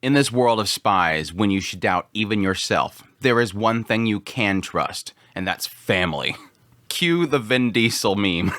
In this world of spies, when you should doubt even yourself, there is one thing you can trust, and that's family. Cue the Vin Diesel meme.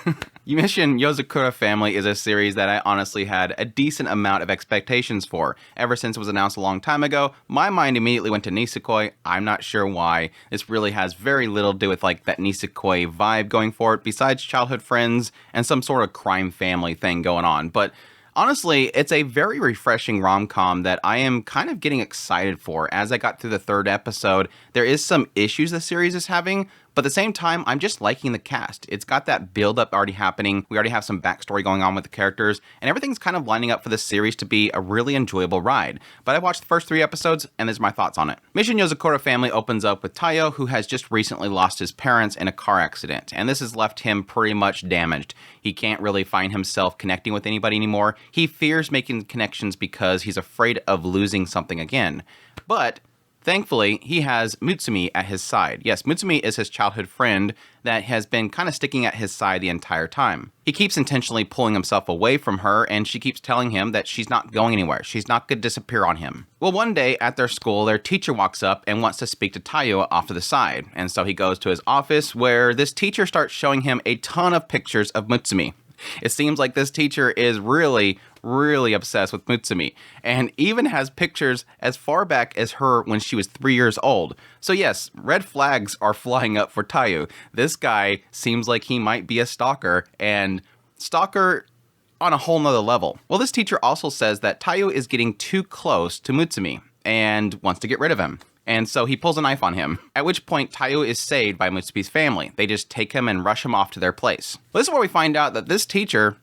Mission Yozakura Family is a series that I honestly had a decent amount of expectations for. Ever since it was announced a long time ago, my mind immediately went to Nisekoi. I'm not sure why. This really has very little to do with like that Nisekoi vibe going for it, besides childhood friends and some sort of crime family thing going on. But honestly, it's a very refreshing rom-com that I am kind of getting excited for. As I got through the third episode, there is some issues the series is having, but at the same time, I'm just liking the cast. It's got that build-up already happening. We already have some backstory going on with the characters, and everything's kind of lining up for this series to be a really enjoyable ride. But I watched the first 3 episodes, and there's my thoughts on it. Mission Yozakura Family opens up with Taiyo, who has just recently lost his parents in a car accident, and this has left him pretty much damaged. He can't really find himself connecting with anybody anymore. He fears making connections because he's afraid of losing something again. But thankfully, he has Mutsumi at his side. Yes, Mutsumi is his childhood friend that has been kind of sticking at his side the entire time. He keeps intentionally pulling himself away from her, and she keeps telling him that she's not going anywhere. She's not going to disappear on him. Well, one day at their school, their teacher walks up and wants to speak to Taiyo off to the side. And so he goes to his office, where this teacher starts showing him a ton of pictures of Mutsumi. It seems like this teacher is really obsessed with Mutsumi, and even has pictures as far back as her when she was 3 years old. So yes, red flags are flying up for Taiyo. This guy seems like he might be a stalker, and stalker on a whole nother level. Well, this teacher also says that Taiyo is getting too close to Mutsumi, and wants to get rid of him. And so he pulls a knife on him, at which point Taiyo is saved by Mutsumi's family. They just take him and rush him off to their place. Well, this is where we find out that this teacher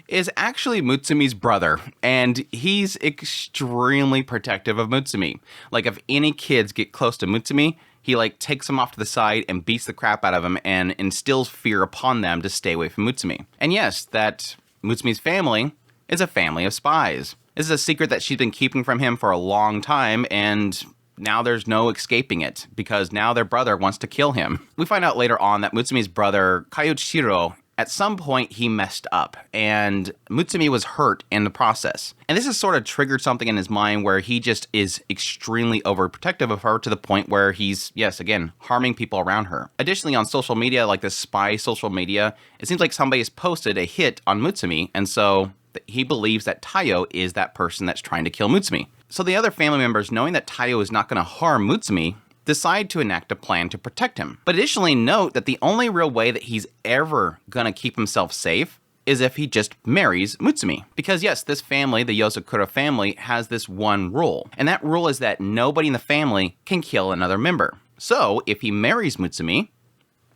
is actually Mutsumi's brother, and he's extremely protective of Mutsumi. Like, if any kids get close to Mutsumi, he like takes them off to the side and beats the crap out of them and instills fear upon them to stay away from Mutsumi. And yes, that Mutsumi's family is a family of spies. This is a secret that she's been keeping from him for a long time, and now there's no escaping it, because now their brother wants to kill him. We find out later on that Mutsumi's brother, Kayuchiro, at some point he messed up, and Mutsumi was hurt in the process. And this has sort of triggered something in his mind where he just is extremely overprotective of her, to the point where he's, yes, again, harming people around her. Additionally, on social media, like this spy social media, it seems like somebody has posted a hit on Mutsumi, and so he believes that Taiyo is that person that's trying to kill Mutsumi. So the other family members, knowing that Taiyo is not going to harm Mutsumi, decide to enact a plan to protect him. But additionally, note that the only real way that he's ever going to keep himself safe is if he just marries Mutsumi. Because yes, this family, the Yozakura family, has this one rule. And that rule is that nobody in the family can kill another member. So if he marries Mutsumi,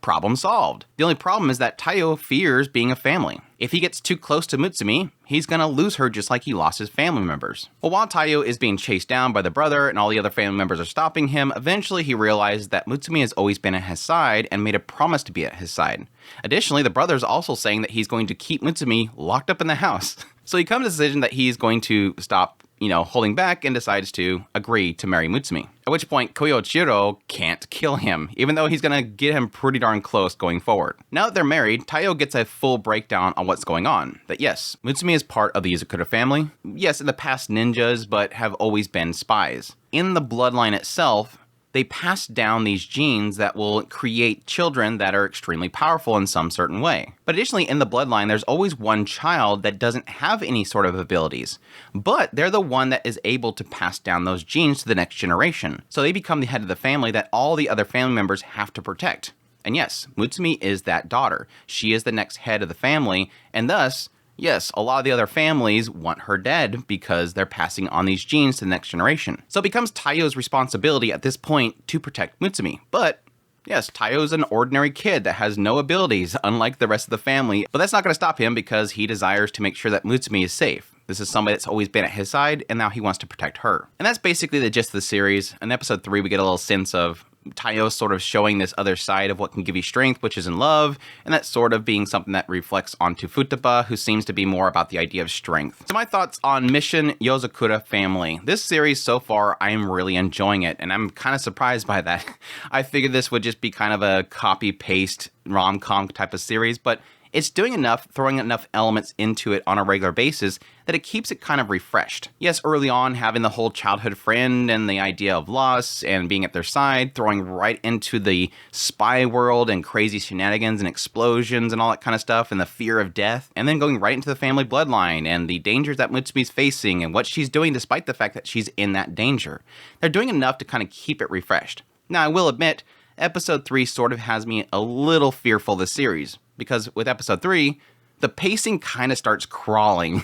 problem solved. The only problem is that Taiyo fears being a family. If he gets too close to Mutsumi, he's gonna lose her just like he lost his family members. Well, while Taiyo is being chased down by the brother and all the other family members are stopping him, eventually he realizes that Mutsumi has always been at his side and made a promise to be at his side. Additionally, the brother's also saying that he's going to keep Mutsumi locked up in the house. So he comes to the decision that he's going to stop, holding back, and decides to agree to marry Mutsumi. At which point, Koyoichiro can't kill him, even though he's gonna get him pretty darn close going forward. Now that they're married, Taiyo gets a full breakdown on what's going on. That yes, Mutsumi is part of the Yozakura family. Yes, in the past ninjas, but have always been spies. In the bloodline itself, they pass down these genes that will create children that are extremely powerful in some certain way. But additionally, in the bloodline, there's always one child that doesn't have any sort of abilities, but they're the one that is able to pass down those genes to the next generation. So they become the head of the family that all the other family members have to protect. And yes, Mutsumi is that daughter. She is the next head of the family, and thus, yes, a lot of the other families want her dead because they're passing on these genes to the next generation. So it becomes Taiyo's responsibility at this point to protect Mutsumi. But yes, Taiyo's an ordinary kid that has no abilities, unlike the rest of the family. But that's not going to stop him, because he desires to make sure that Mutsumi is safe. This is somebody that's always been at his side, and now he wants to protect her. And that's basically the gist of the series. In episode 3, we get a little sense of Taiyo sort of showing this other side of what can give you strength, which is in love, and that's sort of being something that reflects onto Futaba, who seems to be more about the idea of strength. So my thoughts on Mission Yozakura Family. This series so far, I'm really enjoying it, and I'm kind of surprised by that. I figured this would just be kind of a copy-paste rom-com type of series, but it's doing enough, throwing enough elements into it on a regular basis that it keeps it kind of refreshed. Yes, early on, having the whole childhood friend and the idea of loss and being at their side, throwing right into the spy world and crazy shenanigans and explosions and all that kind of stuff and the fear of death, and then going right into the family bloodline and the dangers that Mutsumi's facing and what she's doing despite the fact that she's in that danger. They're doing enough to kind of keep it refreshed. Now, I will admit, Episode 3 sort of has me a little fearful of the series, because with Episode 3, the pacing kind of starts crawling.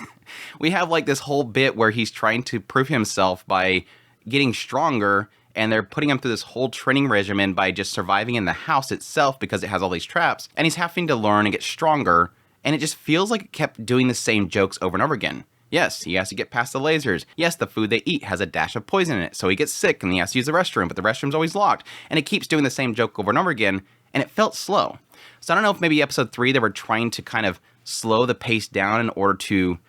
We have like this whole bit where he's trying to prove himself by getting stronger, and they're putting him through this whole training regimen by just surviving in the house itself because it has all these traps, and he's having to learn and get stronger, and it just feels like it kept doing the same jokes over and over again. Yes, he has to get past the lasers. Yes, the food they eat has a dash of poison in it, so he gets sick and he has to use the restroom, but the restroom's always locked, and it keeps doing the same joke over and over again, and it felt slow. So I don't know if maybe Episode 3 they were trying to kind of slow the pace down in order to,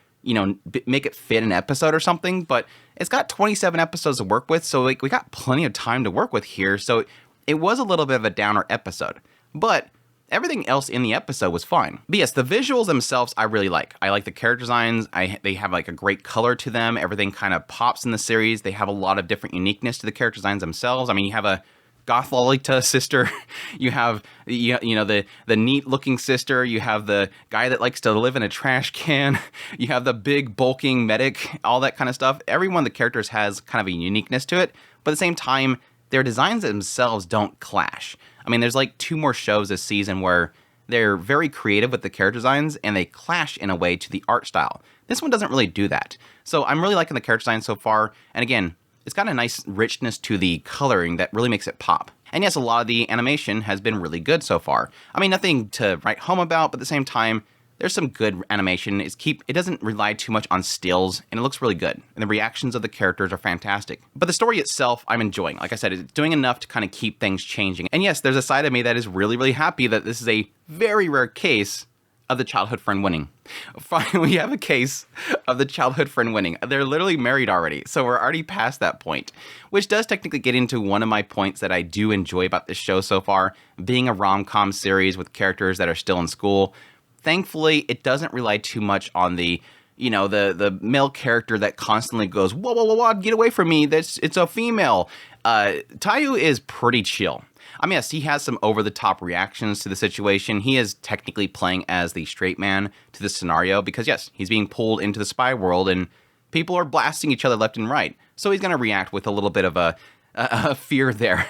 make it fit an episode or something, but it's got 27 episodes to work with, so like we got plenty of time to work with here, so it was a little bit of a downer episode. But everything else in the episode was fine. But yes, the visuals themselves I really like. I like the character designs. They have like a great color to them. Everything kind of pops in the series. They have a lot of different uniqueness to the character designs themselves. I mean, you have a goth Lolita sister, you have the neat looking sister, you have the guy that likes to live in a trash can, you have the big bulking medic, all that kind of stuff. Every one of the characters has kind of a uniqueness to it, but at the same time, their designs themselves don't clash. I mean, there's like 2 more shows this season where they're very creative with the character designs and they clash in a way to the art style. This one doesn't really do that. So I'm really liking the character design so far, and again, it's got a nice richness to the coloring that really makes it pop. And yes, a lot of the animation has been really good so far. I mean, nothing to write home about, but at the same time, there's some good animation. It doesn't rely too much on stills, and it looks really good. And the reactions of the characters are fantastic. But the story itself, I'm enjoying. Like I said, it's doing enough to kind of keep things changing. And yes, there's a side of me that is really, really happy that this is a very rare case of the childhood friend winning. Finally, we have a case of the childhood friend winning. They're literally married already, so we're already past that point, which does technically get into one of my points that I do enjoy about this show so far, being a rom-com series with characters that are still in school. Thankfully, it doesn't rely too much on the male character that constantly goes, whoa, whoa, whoa, whoa, get away from me, it's a female. Taiyu is pretty chill. I mean, yes, he has some over-the-top reactions to the situation. He is technically playing as the straight man to this scenario because, yes, he's being pulled into the spy world and people are blasting each other left and right. So he's going to react with a little bit of a fear there.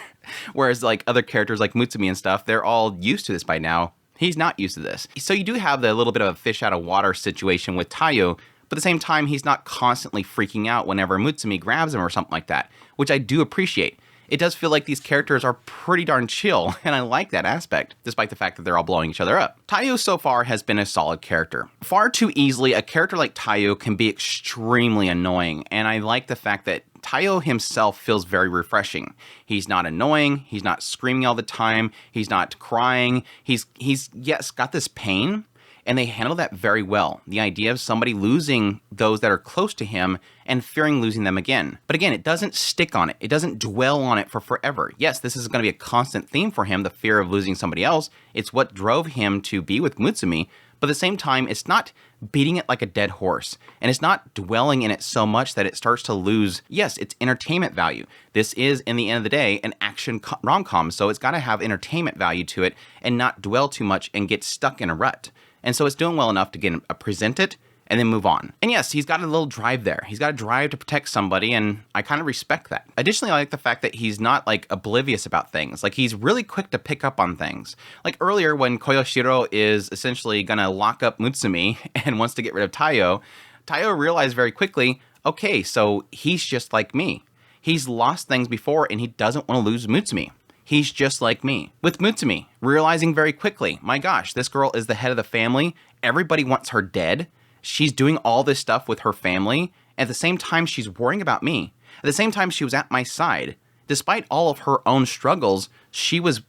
Whereas, like, other characters like Mutsumi and stuff, they're all used to this by now. He's not used to this. So you do have the little bit of a fish out of water situation with Taiyu, but at the same time, he's not constantly freaking out whenever Mutsumi grabs him or something like that, which I do appreciate. It does feel like these characters are pretty darn chill, and I like that aspect, despite the fact that they're all blowing each other up. Taiyu so far has been a solid character. Far too easily, a character like Taiyu can be extremely annoying, and I like the fact that Taiyu himself feels very refreshing. He's not annoying, he's not screaming all the time, he's not crying, he's yes, got this pain, and they handle that very well. The idea of somebody losing those that are close to him and fearing losing them again. But again, it doesn't stick on it. It doesn't dwell on it for forever. Yes, this is going to be a constant theme for him, the fear of losing somebody else. It's what drove him to be with Mutsumi. But at the same time, it's not beating it like a dead horse. And it's not dwelling in it so much that it starts to lose, yes, its entertainment value. This is, in the end of the day, an action rom-com, so it's got to have entertainment value to it and not dwell too much and get stuck in a rut. And so it's doing well enough to present it and then move on. And yes, he's got a little drive there. He's got a drive to protect somebody, and I kind of respect that. Additionally, I like the fact that he's not, like, oblivious about things. Like, he's really quick to pick up on things. Like, earlier when Koyoshiro is essentially gonna lock up Mutsumi and wants to get rid of Taiyu, Taiyu realized very quickly, okay, so he's just like me. He's lost things before, and he doesn't want to lose Mutsumi. He's just like me. With Mutsumi, realizing very quickly, my gosh, this girl is the head of the family. Everybody wants her dead. She's doing all this stuff with her family. At the same time, she's worrying about me. At the same time, she was at my side. Despite all of her own struggles, she was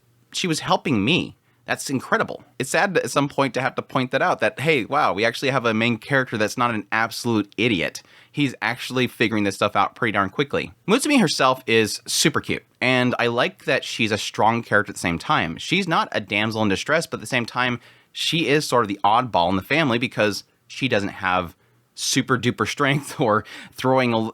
helping me. That's incredible. It's sad at some point to have to point that out, that, hey, wow, we actually have a main character that's not an absolute idiot. He's actually figuring this stuff out pretty darn quickly. Mutsumi herself is super cute, and I like that she's a strong character at the same time. She's not a damsel in distress, but at the same time, she is sort of the oddball in the family because she doesn't have super duper strength or throwing,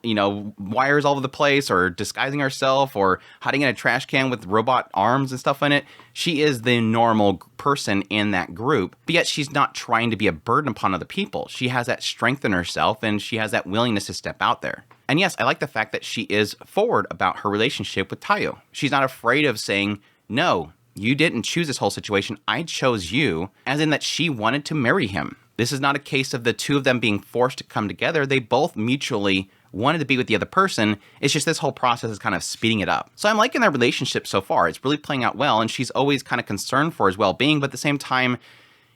wires all over the place or disguising herself or hiding in a trash can with robot arms and stuff in it. She is the normal person in that group, but yet she's not trying to be a burden upon other people. She has that strength in herself and she has that willingness to step out there. And yes, I like the fact that she is forward about her relationship with Taiyo. She's not afraid of saying, no, you didn't choose this whole situation. I chose you, as in that she wanted to marry him. This is not a case of the two of them being forced to come together. They both mutually wanted to be with the other person. It's just this whole process is kind of speeding it up. So I'm liking their relationship so far. It's really playing out well, and she's always kind of concerned for his well-being, but at the same time,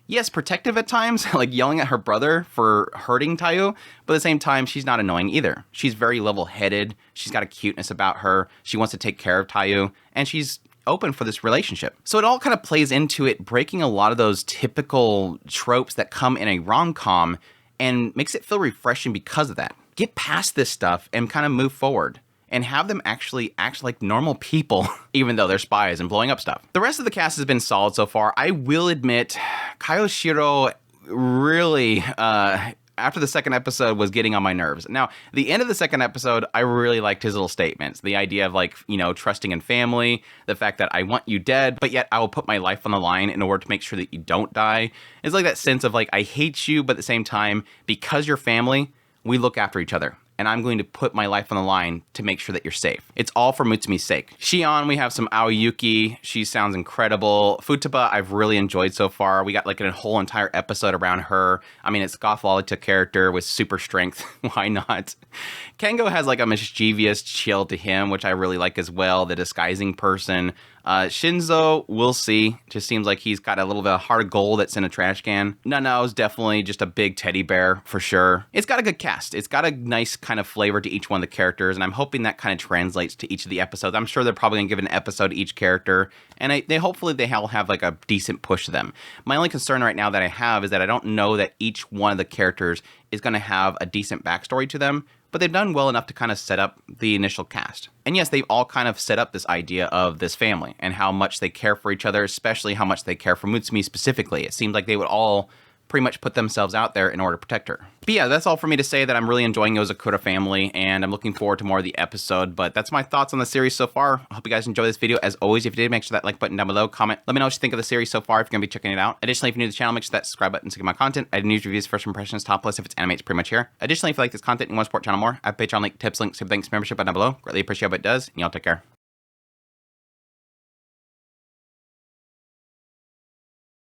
yes, protective at times, like yelling at her brother for hurting Taiyo, but at the same time, she's not annoying either. She's very level-headed. She's got a cuteness about her. She wants to take care of Taiyo, and she's open for this relationship. So it all kind of plays into it, breaking a lot of those typical tropes that come in a rom-com and makes it feel refreshing because of that. Get past this stuff and kind of move forward and have them actually act like normal people, even though they're spies and blowing up stuff. The rest of the cast has been solid so far. I will admit, Kayoshiro really, after the second episode, was getting on my nerves. Now, the end of the second episode, I really liked his little statements. The idea of trusting in family, the fact that I want you dead, but yet I will put my life on the line in order to make sure that you don't die. It's like that sense of I hate you, but at the same time, because you're family, we look after each other. And I'm going to put my life on the line to make sure that you're safe. It's all for Mutsumi's sake. Shion, we have some Aoyuki. She sounds incredible. Futaba, I've really enjoyed so far. We got a whole entire episode around her. I mean, it's Goth Lolita character with super strength. Why not? Kengo has a mischievous chill to him, which I really like as well. The disguising person. Shinzo, we'll see. Just seems like he's got a little bit of heart of gold that's in a trash can. Nanao's definitely just a big teddy bear for sure. It's got a good cast. It's got a nice kind of flavor to each one of the characters, and I'm hoping that kind of translates to each of the episodes. I'm sure they're probably gonna give an episode to each character, and they hopefully they all have a decent push to them. My only concern right now that I have is that I don't know that each one of the characters is gonna have a decent backstory to them, but they've done well enough to kind of set up the initial cast. And yes, they've all kind of set up this idea of this family and how much they care for each other, especially how much they care for Mutsumi specifically. It seems like they would all pretty much put themselves out there in order to protect her. But yeah, that's all for me to say that I'm really enjoying Yozakura Family, and I'm looking forward to more of the episode, but that's my thoughts on the series so far. I hope you guys enjoy this video. As always, if you did, make sure that like button down below, comment, let me know what you think of the series so far if you're going to be checking it out. Additionally, if you're new to the channel, make sure that subscribe button to get my content. I do news reviews, first impressions, top list. If it's anime, it's pretty much here. Additionally, if you like this content and you want to support the channel more, I have a Patreon link, tips, links, super thanks, membership button down below. Greatly appreciate what it does, and y'all take care.